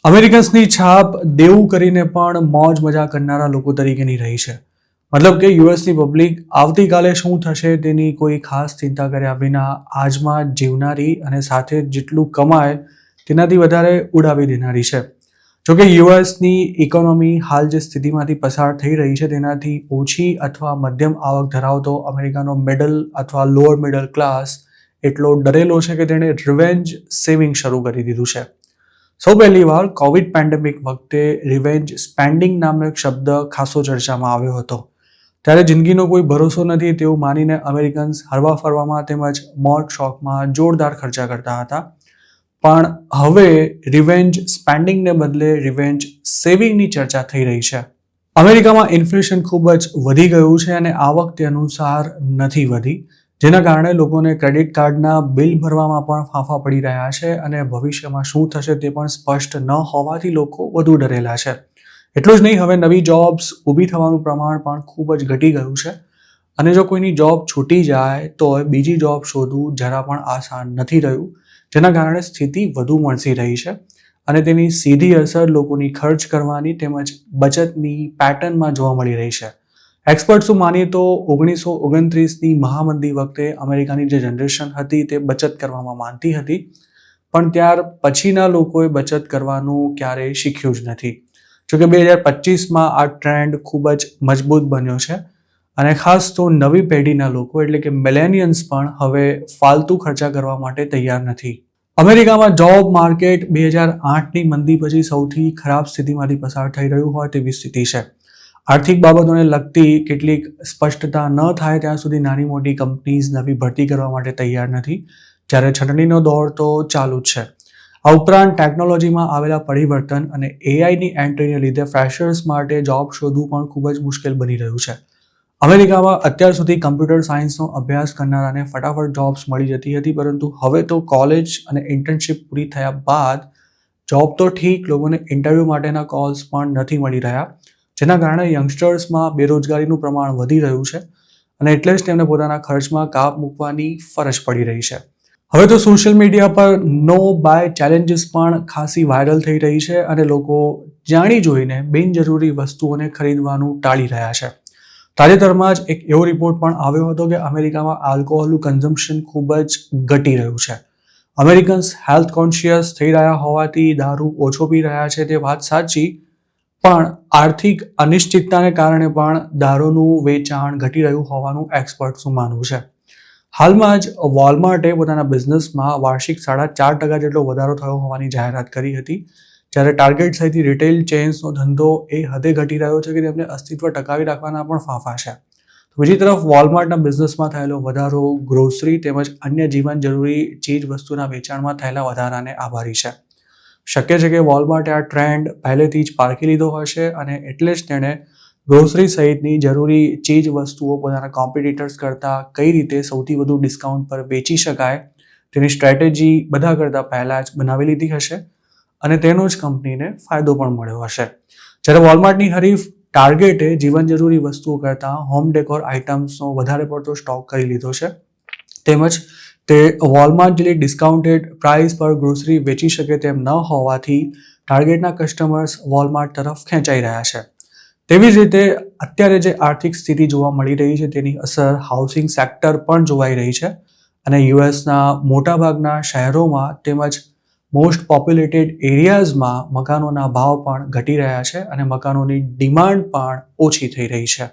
અમેરિકન્સની છાપ દેવું કરીને પણ મોજ મજા કરનારા લોકો તરીકેની રહી છે. મતલબ કે યુએસની પબ્લિક આવતીકાલે શું થશે તેની કોઈ ખાસ ચિંતા કર્યા વિના આજમાં જીવનારી અને સાથે જેટલું કમાય તેનાથી વધારે ઉડાવી દેનારી છે. જોકે યુએસની ઇકોનોમી હાલ જે સ્થિતિમાંથી પસાર થઈ રહી છે તેનાથી ઓછી અથવા મધ્યમ આવક ધરાવતો અમેરિકાનો મિડલ અથવા લોઅર મિડલ ક્લાસ એટલો ડરેલો છે કે તેણે રિવેન્જ સેવિંગ શરૂ કરી દીધું છે. સૌ પહેલી વાર કોવિડ પેન્ડેમિક વખતે રિવેન્જ સ્પેન્ડિંગ નામનો એક શબ્દ ખાસો ચર્ચામાં આવ્યો હતો. ત્યારે જિંદગીનો કોઈ ભરોસો નથી તેવું માનીને અમેરિકન્સ હરવા ફરવામાં તેમજ મોજ શોખમાં જોરદાર ખર્ચા કરતા હતા. પણ હવે રિવેન્જ સ્પેન્ડિંગને બદલે રિવેન્જ સેવિંગની ચર્ચા થઈ રહી છે. અમેરિકામાં ઇન્ફ્લેશન ખૂબ જ વધી ગયું છે અને આવક તે અનુસાર નથી વધી, જેના કારણે લોકોને ક્રેડિટ કાર્ડના બિલ ભરવામાં પણ ફાંફા પડી રહ્યા છે અને ભવિષ્યમાં શું થશે તે પણ સ્પષ્ટ ન હોવાથી લોકો વધુ ડરેલા છે. એટલું જ નહીં, હવે નવી જોબ્સ ઊભી થવાનું પ્રમાણ પણ ખૂબ જ ઘટી ગયું છે અને જો કોઈની જોબ છૂટી જાય તો બીજી જોબ શોધવું જરા પણ આસાન નથી રહ્યું, જેના કારણે સ્થિતિ વધુ મણસી રહી છે અને તેની સીધી અસર લોકોની ખર્ચ કરવાની તેમજ બચતની પેટર્નમાં જોવા મળી રહી છે. એક્સપર્ટ્સો માનીએ તો 1929ની મહામંદી વખતે અમેરિકાની જે જનરેશન હતી તે બચત કરવામાં માનતી હતી, પણ ત્યાર પછીના લોકોએ બચત કરવાનું ક્યારેય શીખ્યું જ નથી. જોકે 2025માં આ ટ્રેન્ડ ખૂબ જ મજબૂત બન્યો છે અને ખાસ તો નવી પેઢીના લોકો એટલે કે મિલેનિયન્સ પણ હવે ફાલતુ ખર્ચા કરવા માટે તૈયાર નથી. અમેરિકામાં જોબ માર્કેટ 2008ની મંદી પછી સૌથી ખરાબ સ્થિતિમાંથી પસાર થઈ રહ્યું હોય તેવી સ્થિતિ છે. આર્થિક બાબતોને લગતી કેટલીક સ્પષ્ટતા ન થાય ત્યાં સુધી નાની મોટી કંપનીઝ નવી ભરતી કરવા માટે તૈયાર નથી, જ્યારે છટણીનો દોર તો ચાલુ જ છે. આ ઉપરાંત ટેકનોલોજીમાં આવેલા પરિવર્તન અને એઆઈની એન્ટ્રીને લીધે ફ્રેશર્સ માટે જોબ શોધવું પણ ખૂબ જ મુશ્કેલ બની રહ્યું છે. અમેરિકામાં અત્યાર સુધી કમ્પ્યુટર સાયન્સનો અભ્યાસ કરનારાને ફટાફટ જોબ્સ મળી જતી હતી, પરંતુ હવે તો કોલેજ અને ઇન્ટર્નશિપ પૂરી થયા બાદ જોબ તો ઠીક, લોકોને ઇન્ટરવ્યૂ માટેના કોલ્સ પણ નથી મળી રહ્યા, જેના કારણે યંગસ્ટર્સમાં બેરોજગારીનું પ્રમાણ વધી રહ્યું છે અને એટલે જ તેમને પોતાના ખર્ચમાં કાપ મૂકવાની ફરજ પડી રહી છે. હવે તો સોશિયલ મીડિયા પર નો બાય ચેલેન્જીસ પણ ખાસી વાયરલ થઈ રહી છે અને લોકો જાણી જોઈને બિનજરૂરી વસ્તુઓને ખરીદવાનું ટાળી રહ્યા છે. તાજેતરમાં જ એક એવો રિપોર્ટ પણ આવ્યો હતો કે અમેરિકામાં આલ્કોહોલનું કન્ઝમ્પશન ખૂબ જ ઘટી રહ્યું છે. અમેરિકન્સ હેલ્થ કોન્શિયસ થઈ રહ્યા હોવાથી દારૂ ઓછો પી રહ્યા છે તે વાત સાચી, પણ આર્થિક અનિશ્ચિતતાને કારણે પણ દારૂનું વેચાણ ઘટી રહ્યું હોવાનું એક્સપર્ટ્સનું માનવું છે. હાલમાં જ વોલમાર્ટે પોતાના બિઝનેસમાં વાર્ષિક 4.5% જેટલો વધારો થયો હોવાની જાહેરાત કરી હતી, જ્યારે ટાર્ગેટ સહિતની રિટેલ ચેઇન્સનો ધંધો એ હદે ઘટી રહ્યો છે કે તેમને અસ્તિત્વ ટકાવી રાખવાના પણ ફાંફા છે. બીજી તરફ વોલમાર્ટના બિઝનેસમાં થયેલો વધારો ગ્રોસરી તેમજ અન્ય જીવન જરૂરી ચીજ વસ્તુના વેચાણમાં થયેલા વધારાને આભારી છે. શક્ય છે કે વોલમાર્ટે આ ટ્રેન્ડ પહેલેથી જ પારખી લીધો હશે અને એટલે જ તેણે ગ્રોસરી સહિતની જરૂરી ચીજ વસ્તુઓ પોતાના કોમ્પિટિટર્સ કરતાં કઈ રીતે સૌથી વધુ ડિસ્કાઉન્ટ પર વેચી શકાય તેની સ્ટ્રેટેજી બધા કરતાં પહેલાં જ બનાવી લીધી હશે અને તેનો જ કંપનીને ફાયદો પણ મળ્યો હશે. જ્યારે વોલમાર્ટની હરીફ ટાર્ગેટે જીવન જરૂરી વસ્તુઓ કરતાં હોમ ડેકોર આઇટમ્સનો વધારે પડતો સ્ટોક કરી લીધો છે, તેમજ તે વોલમાર્ટ જેટલી ડિસ્કાઉન્ટેડ પ્રાઇસ પર ગ્રોસરી વેચી શકે તેમ ન હોવાથી ટાર્ગેટના કસ્ટમર્સ વોલમાર્ટ તરફ ખેંચાઈ રહ્યા છે. તેવી જ રીતે અત્યારે જે આર્થિક સ્થિતિ જોવા મળી રહી છે તેની અસર હાઉસિંગ સેક્ટર પણ જોવાઈ રહી છે અને યુએસના મોટાભાગના શહેરોમાં તેમજ મોસ્ટ પોપ્યુલેટેડ એરિયાઝમાં મકાનોના ભાવ પણ ઘટી રહ્યા છે અને મકાનોની ડિમાન્ડ પણ ઓછી થઈ રહી છે.